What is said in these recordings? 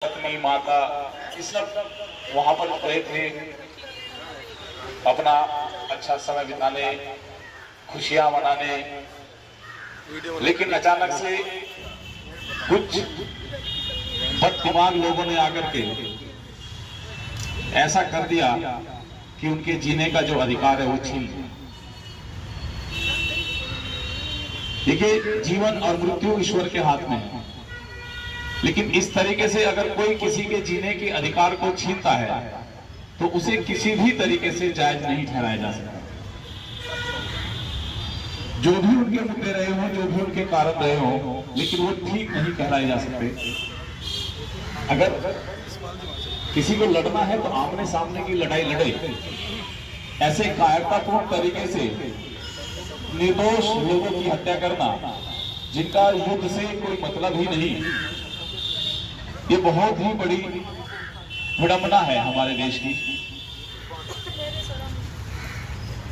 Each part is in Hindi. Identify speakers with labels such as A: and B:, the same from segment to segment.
A: पत्नी माता ये सब वहां पर गए थे अपना अच्छा समय बिताने, खुशियां मनाने, लेकिन अचानक से कुछ बददिमाग लोगों ने आकर के ऐसा कर दिया कि उनके जीने का जो अधिकार है वो छीन लिया। देखिए, जीवन और मृत्यु ईश्वर के हाथ में है, लेकिन इस तरीके से अगर कोई किसी के जीने के अधिकार को छीनता है तो उसे किसी भी तरीके से जायज नहीं ठहराया जा सकता। जो भी उनके मुद्दे रहे हों, जो भी उनके कारण रहे हों, लेकिन वो ठीक नहीं कहलाए जा सकते। अगर किसी को लड़ना है तो आमने सामने की लड़ाई लड़े। ऐसे कायरतापूर्ण तरीके से निर्दोष लोगों की हत्या करना, जिनका युद्ध से कोई मतलब ही नहीं, ये बहुत ही बड़ी विडंबना है हमारे देश की।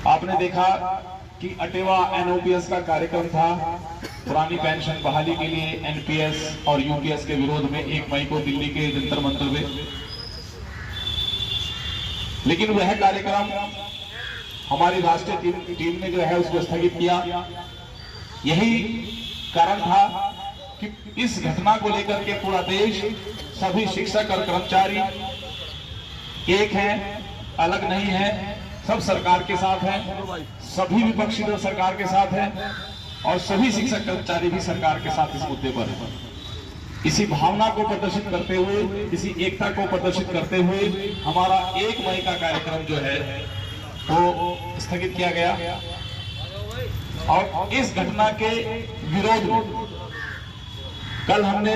A: आपने देखा कि अटेवा एनओपीएस का कार्यक्रम था, पुरानी पेंशन बहाली के लिए एनपीएस और यूपीएस के विरोध में 1 मई को दिल्ली के जंतर मंतर में, लेकिन वह कार्यक्रम हमारी राष्ट्रीय टीम ने जो है उसको स्थगित किया। यही कारण था कि इस घटना को लेकर के पूरा देश, सभी शिक्षक और कर्मचारी एक हैं, अलग नहीं है, सब सरकार के साथ हैं, सभी विपक्षी लोग सरकार के साथ हैं और सभी शिक्षक कर्मचारी भी सरकार के साथ इस मुद्दे पर हैं। इसी भावना को प्रदर्शित करते हुए, इसी एकता को प्रदर्शित करते हुए हमारा 1 मई का कार्यक्रम जो है वो स्थगित किया गया। और इस घटना के विरोध में कल हमने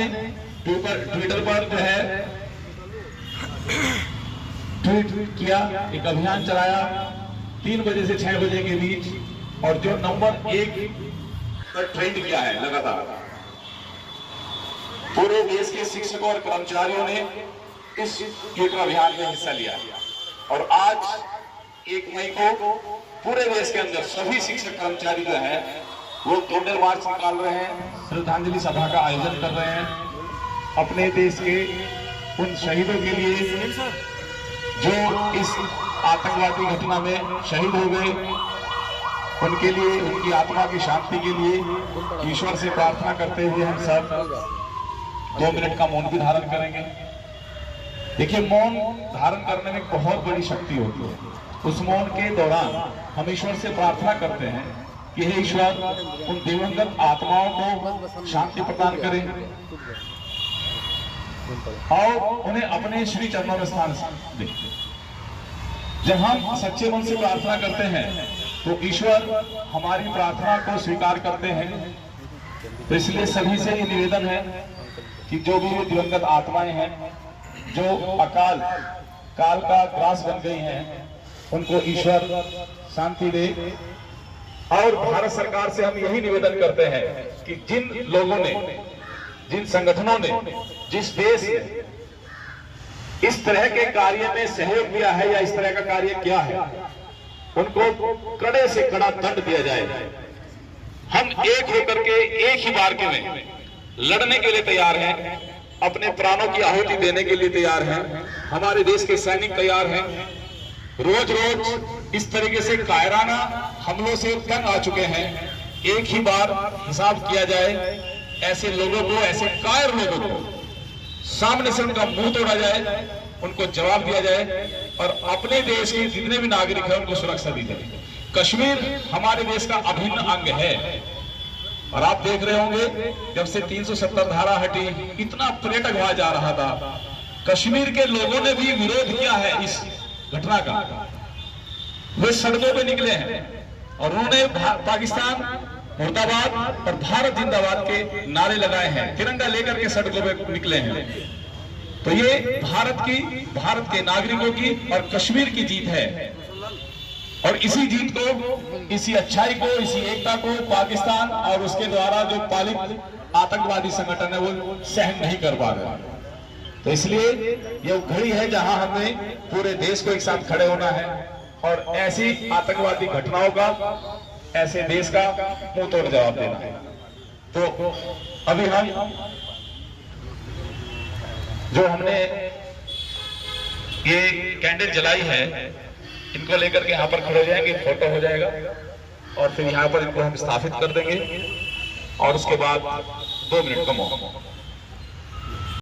A: ट्विटर पर जो है ट्वीट किया, एक अभियान चलाया 3 बजे से 6 बजे के बीच, और जो नंबर 1 पर ट्रेंड किया है लगातार। पूरे देश के शिक्षकों और कर्मचारियों ने इस ट्विटर अभियान में हिस्सा लिया और आज 1 मई को पूरे देश के अंदर सभी शिक्षक कर्मचारी जो है वो कैंडल मार्च निकाल रहे हैं, श्रद्धांजलि सभा का आयोजन कर रहे हैं अपने देश के उन शहीदों के लिए जो इस आतंकवादी घटना में शहीद हो गए। उनके लिए, उनकी आत्मा की शांति के लिए ईश्वर से प्रार्थना करते हुए हम सब 2 मिनट का मौन भी धारण करेंगे। देखिए, मौन धारण करने में बहुत बड़ी शक्ति होती है। उस मौन के दौरान हम ईश्वर से प्रार्थना करते हैं कि हे ईश्वर, उन दिवंगत आत्माओं को शांति प्रदान करें और उन्हें अपने श्री चरणों में स्थान दें। जब हम सच्चे मन से प्रार्थना करते हैं तो ईश्वर हमारी प्रार्थना को स्वीकार करते हैं। तो इसलिए सभी से ये निवेदन है कि जो भी दिवंगत आत्माएं हैं, जो अकाल काल का ग्रास बन गई हैं, उनको ईश्वर शांति दे। और भारत सरकार से हम यही निवेदन करते हैं कि जिन लोगों ने, जिन संगठनों ने, जिस देश ने इस तरह के कार्य में सहयोग दिया है या इस तरह का कार्य किया है, उनको कड़े से कड़ा दंड दिया जाए। हम एक होकर के एक ही बार में लड़ने के लिए तैयार हैं, अपने प्राणों की आहुति देने के लिए तैयार हैं। हमारे देश के सैनिक तैयार हैं। रोज रोज इस तरीके से कायराना हमलों से तंग आ चुके हैं। एक ही बार हिसाब किया जाए, ऐसे लोगों को, ऐसे कायर लोगों को सामने से उनका मुंह तोड़ा जाए, उनको जवाब दिया जाए और अपने देश के जितने भी नागरिक हैं उनको सुरक्षा दी जाए। कश्मीर हमारे देश का अभिन्न अंग है और आप देख रहे होंगे जब से 370 धारा हटी, इतना पर्यटक वहां जा रहा था। कश्मीर के लोगों ने भी विरोध किया है इस घटना का। वे सड़कों पे निकले हैं और उन्होंने पाकिस्तान मुर्दाबाद और भारत जिंदाबाद के नारे लगाए हैं, तिरंगा लेकर के सड़कों पे निकले हैं। तो ये भारत के नागरिकों की और कश्मीर की जीत है और इसी जीत को, इसी अच्छाई को, इसी एकता को पाकिस्तान और उसके द्वारा जो पालित आतंकवादी संगठन है वो सहन नहीं कर पा रहे। तो इसलिए ये घड़ी है जहां हमें पूरे देश को एक साथ खड़े होना है और ऐसी आतंकवादी घटनाओं का, ऐसे देश का मुंह तोड़ जवाब देना है। तो अभी हम जो हमने ये कैंडल जलाई है, इनको लेकर के यहाँ पर खड़े हो जाएंगे, फोटो हो जाएगा और फिर यहाँ पर इनको हम स्थापित कर देंगे और उसके बाद 2 मिनट का मौका।